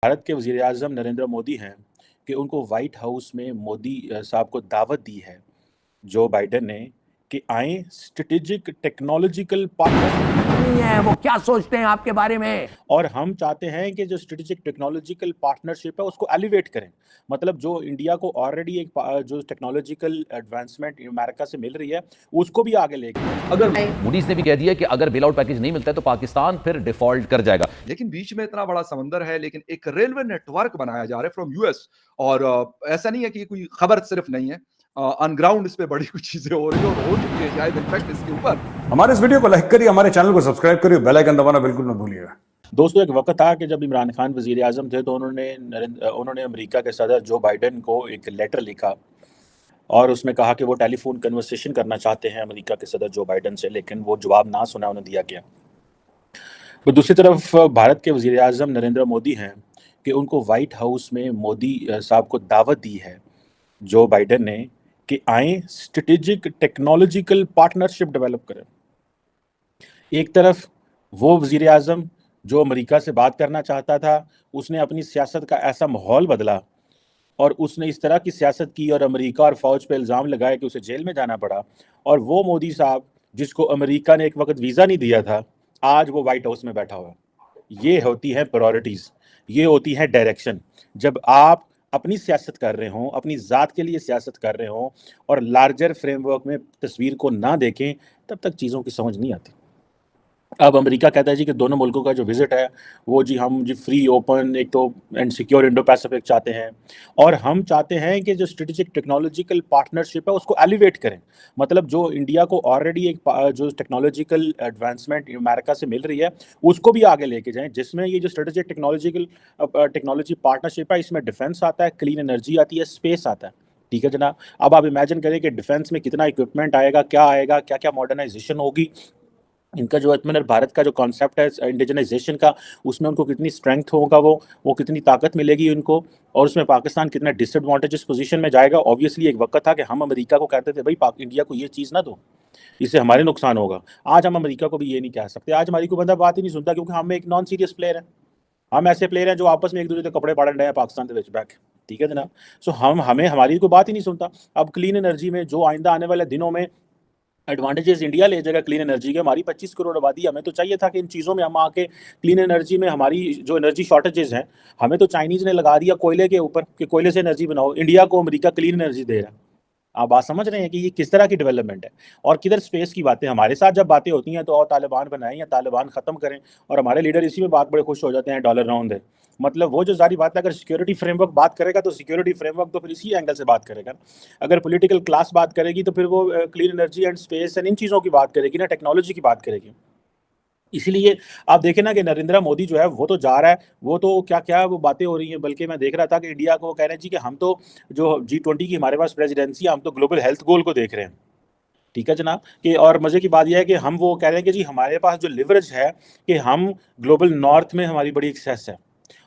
भारत के वज़ीर-ए-आज़म नरेंद्र मोदी हैं कि उनको व्हाइट हाउस में मोदी साहब को दावत दी है जो बाइडेन ने कि आएँ स्ट्रैटेजिक टेक्नोलॉजिकल पार्टनरशिप नहीं है, वो क्या सोचते हैं आपके बारे में। और हम चाहते हैं कि जो स्ट्रैटेजिक टेक्नोलॉजिकल पार्टनरशिप है उसको एलिवेट करें। मतलब जो इंडिया को ऑलरेडी जो टेक्नोलॉजिकल एडवांसमेंट अमेरिका से मिल रही है, उसको भी आगे लेके जाएँ। अगर मूडीज ने भी कह दिया कि अगर बेल आउट पैकेज नहीं मिलता है तो पाकिस्तान फिर डिफॉल्ट कर जाएगा। लेकिन बीच में इतना बड़ा समंदर है, लेकिन एक रेलवे नेटवर्क बनाया जा रहा है फ्रॉम यूएस। और ऐसा नहीं है कि कोई खबर सिर्फ नहीं है, ऑन ग्राउंड इस पे बड़ी कुछ चीजें हो रही है और हो चुकी है शायद इनफैक्ट इसके ऊपर। हमारे इस वीडियो को लाइक करिए, हमारे चैनल को सब्सक्राइब करिए, बेल आइकन दबाना बिल्कुल मत भूलिएगा। दोस्तों, एक वक़्त था कि जब इमरान खान वज़ीर-ए-आज़म थे तो उन्होंने अमेरिका के सदर जो बाइडेन को एक लेटर लिखा और उसमें कहा कि वो टेलीफ़ोन कन्वर्सेशन करना चाहते हैं अमेरिका के सदर जो बाइडेन से, लेकिन वो जवाब ना सुना उन्हें दिया गया। तो दूसरी तरफ भारत के वज़ीर-ए-आज़म नरेंद्र मोदी हैं कि उनको व्हाइट हाउस में मोदी साहब को दावत दी है जो बाइडेन ने कि आएँ स्ट्रैटेजिक टेक्नोलॉजिकल पार्टनरशिप डेवलप करें। एक तरफ वो वज़ीर-ए-आज़म जो अमेरिका से बात करना चाहता था, उसने अपनी सियासत का ऐसा माहौल बदला और उसने इस तरह की सियासत की और अमेरिका और फ़ौज पे इल्ज़ाम लगाए कि उसे जेल में जाना पड़ा। और वो मोदी साहब जिसको अमेरिका ने एक वक़्त वीज़ा नहीं दिया था, आज वो व्हाइट हाउस में बैठा हुआ है। ये होती हैं प्रायोरिटीज़, ये होती है डायरेक्शन। जब आप अपनी सियासत कर रहे हों, अपनी ज़ात के लिए सियासत कर रहे हों और लार्जर फ्रेमवर्क में तस्वीर को ना देखें, तब तक चीज़ों की समझ नहीं आती। अब अमेरिका कहता है जी कि दोनों मुल्कों का जो विज़िट है, वो जी हम जी फ्री, ओपन एक तो एंड सिक्योर इंडो पैसिफिक चाहते हैं और हम चाहते हैं कि जो स्ट्रैटेजिक टेक्नोलॉजिकल पार्टनरशिप है, उसको एलिवेट करें। मतलब जो इंडिया को ऑलरेडी जो टेक्नोलॉजिकल एडवांसमेंट अमेरिका से मिल रही है, उसको भी आगे लेके जाएँ, जिसमें ये जो स्ट्रैटेजिक टेक्नोलॉजी पार्टनरशिप है, इसमें डिफेंस आता है, क्लीन एनर्जी आती है, स्पेस आता है। ठीक है जनाब? अब आप इमेजिन करें कि डिफेंस में कितना इक्विपमेंट आएगा, क्या आएगा, क्या-क्या मॉडर्नाइज़ेशन होगी। इनका जो आत्मनिर्भर भारत का जो कॉन्सेप्ट है इंडिजिनाइजेशन का, उसमें उनको कितनी स्ट्रेंथ होगा, वो कितनी ताकत मिलेगी उनको और उसमें पाकिस्तान कितना डिसएडवांटेजेस पोजीशन में जाएगा। ऑब्वियसली एक वक्त था कि हम अमेरिका को कहते थे भाई इंडिया को ये चीज़ ना दो, इससे हमारे नुकसान होगा। आज हम अमेरिका को भी ये नहीं कह सकते। आज हमारी कोई बंदा बात ही नहीं सुनता क्योंकि हम एक नॉन सीरियस प्लेयर हैं। हम ऐसे प्लेयर हैं जो आपस में एक दूसरे के कपड़े फाड़न रहे हैं पाकिस्तान के विच बैक। ठीक है जनाब? सो हमें हमारी कोई बात ही नहीं सुनता। अब क्लीन एनर्जी में जो आइंदा आने वाले दिनों में एडवांटेजेस इंडिया ले जाएगा क्लीन एनर्जी के, हमारी 25 करोड़ आबादी, हमें तो चाहिए था कि इन चीज़ों में हम आके क्लीन एनर्जी में हमारी जो एनर्जी शॉर्टेजेस हैं, हमें तो चाइनीज़ ने लगा दिया कोयले के ऊपर कि कोयले से एनर्जी बनाओ। इंडिया को अमेरिका क्लीन एनर्जी दे रहा है। आप बात समझ रहे हैं कि ये किस तरह की डेवलपमेंट है और किधर स्पेस की बातें। हमारे साथ जब बातें होती हैं तो और तालिबान बनाएं या तालिबान ख़त्म करें और हमारे लीडर इसी में बात बड़े खुश हो जाते हैं, डॉलर राउंड है। मतलब वो जो सारी बात है, अगर सिक्योरिटी फ्रेमवर्क बात करेगा तो सिक्योरिटी फ्रेमवर्क तो फिर इसी एंगल से बात करेगा ना। अगर पॉलिटिकल क्लास बात करेगी तो फिर वो clean energy and space and in चीज़ों की बात करेगी ना, टेक्नोलॉजी की बात करेगी। इसीलिए आप देखें ना कि नरेंद्र मोदी जो है वो तो जा रहा है, वो तो क्या-क्या वो बातें हो रही हैं। बल्कि मैं देख रहा था कि इंडिया को वो कह रहे हैं जी कि हम तो जो G20 की हमारे पास प्रेसिडेंसी है, हम तो ग्लोबल हेल्थ गोल को देख रहे हैं। ठीक है जनाब? कि और मज़े की बात ये है कि हम वो कह रहे हैं कि जी हमारे पास जो लिवरेज है कि हम ग्लोबल नॉर्थ में हमारी बड़ी एक्सेस है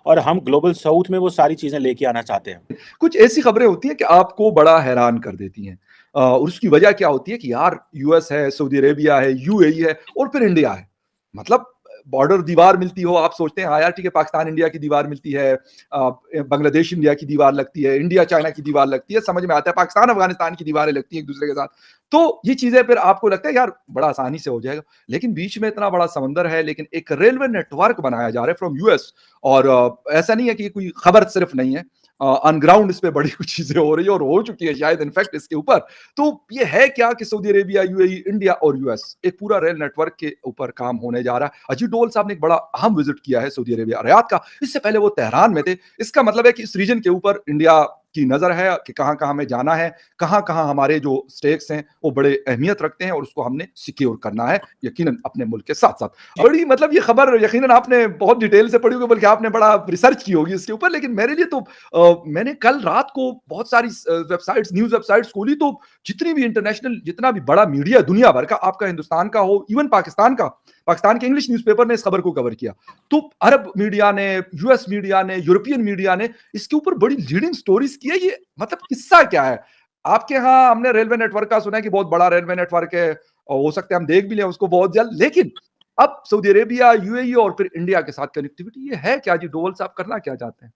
और हम ग्लोबल साउथ में वो सारी चीज़ें लेके आना चाहते हैं। कुछ ऐसी खबरें होती हैं कि आपको बड़ा हैरान कर देती हैं। और उसकी वजह क्या होती है कि यार यूएस है, सऊदी अरेबिया है, यूएई है और फिर इंडिया है। मतलब बॉर्डर दीवार मिलती हो, आप सोचते हैं हाँ यार ठीक है, पाकिस्तान इंडिया की दीवार मिलती है, बांग्लादेश इंडिया की दीवार लगती है, इंडिया चाइना की दीवार लगती है, समझ में आता है, पाकिस्तान अफगानिस्तान की दीवारें लगती हैं एक दूसरे के साथ। तो ये चीजें फिर आपको लगता है यार बड़ा आसानी से हो जाएगा, लेकिन बीच में इतना बड़ा समंदर है, लेकिन एक रेलवे नेटवर्क बनाया जा रहा है फ्रॉम यूएस। और ऐसा नहीं है कि कोई खबर सिर्फ नहीं है, ऑन ग्राउंड इस पे बड़ी कुछ चीजें हो रही है और हो चुकी है शायद इनफैक्ट इसके ऊपर। तो ये है क्या कि सऊदी अरेबिया, यूएई, इंडिया और यूएस एक पूरा रेल नेटवर्क के ऊपर काम होने जा रहा है। अजीत डोल साहब ने एक बड़ा अहम विजिट किया है सऊदी अरेबिया रियाद का, इससे पहले वो तेहरान में थे। इसका मतलब है कि इस रीजन के ऊपर इंडिया की नजर है कि कहां कहां हमें जाना है, कहां कहां हमारे जो स्टेक्स हैं वो बड़े अहमियत रखते हैं और उसको हमने सिक्योर करना है यकीनन अपने मुल्क के साथ साथ। बड़ी मतलब ये खबर यकीनन आपने बहुत डिटेल से पढ़ी होगी, बल्कि आपने बड़ा रिसर्च की होगी इसके ऊपर। लेकिन मेरे लिए तो मैंने कल रात को बहुत सारी वेबसाइट्स, न्यूज वेबसाइट्स खोली, तो जितनी भी इंटरनेशनल, जितना भी बड़ा मीडिया दुनिया भर का, आपका हिंदुस्तान का हो, इवन पाकिस्तान का, पाकिस्तान के इंग्लिश न्यूज़पेपर ने इस खबर को कवर किया। तो अरब मीडिया ने, यूएस मीडिया ने, यूरोपियन मीडिया ने इसके ऊपर बड़ी लीडिंग स्टोरीज की है। ये मतलब किस्सा क्या है? आपके यहाँ हमने रेलवे नेटवर्क का सुना है कि बहुत बड़ा रेलवे नेटवर्क है और हो सकता है हम देख भी लें उसको बहुत जल्द, लेकिन अब सऊदी अरेबिया, यूएई और फिर इंडिया के साथ कनेक्टिविटी, ये है क्या जी? डोवल साहब करना क्या चाहते हैं?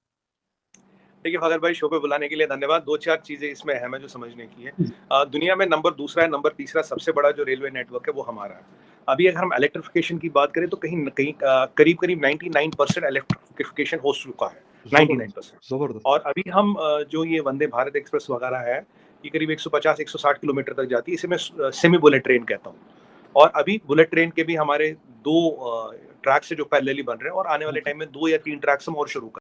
देखिए फागर भाई, शो पे बुलाने के लिए धन्यवाद। 2-4 चीजें इसमें अहम है जो समझने की है। दुनिया में नंबर दूसरा है, नंबर तीसरा सबसे बड़ा जो रेलवे नेटवर्क है वो हमारा है। अभी अगर हम इलेक्ट्रिफिकेशन की बात करें तो कहीं न कहीं करीब-करीब 99% इलेक्ट्रिफिकेशन हो चुका है, 99%। जबरदस्त। और अभी हम जो ये वंदे भारत एक्सप्रेस वगैरह है, ये करीब 150-160 किलोमीटर तक जाती है। इसे मैं सेमी बुलेट ट्रेन कहता हूँ। और अभी बुलेट ट्रेन के भी हमारे 2 ट्रैक्स है जो पैरेलली बन रहे हैं और आने वाले टाइम में 2 या 3 ट्रैक्स हम और शुरू